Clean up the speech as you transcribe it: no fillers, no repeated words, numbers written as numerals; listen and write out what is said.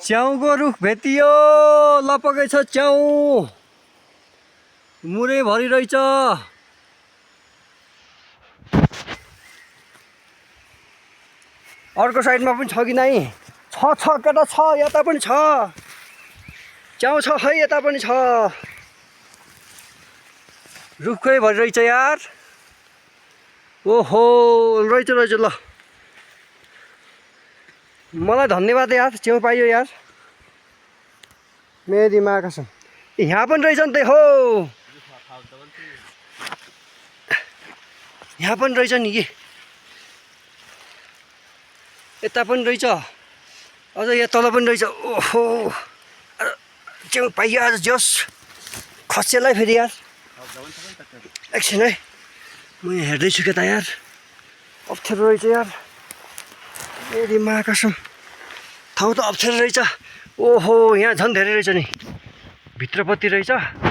च्याउको रुख भेटियो लपकै छ च्याउ मुरै भरि रहेछ अर्को साइडमा पनि छ कि नाइ छ केटा छ यता पनि छ च्याउ छ है यता पनि छ रुखकै भरि रहेछ यार ओहो रहेछ ल मलाई धन्यवाद यार च्याउ पाइयो यार मेरी माँ कसम यहाँ पनि रहेछ नि त हो यहाँ पनि रहेछ नि कि यता पनि रहेछ अझ यहाँ तल पनि रहेछ ओहो च्याउ पाइयो आज जोस् खसेलाई फेरि यार एकछिन है म यहाँ हेर्दैछु के त यार अप्ठ्यारो रहेछ यार मेरी माँ कसम ठाउँ त अप्ठ्यारो रहेछ ओहो यहाँ झन् धेरै रहेछ नि भित्रपट्टि रहेछ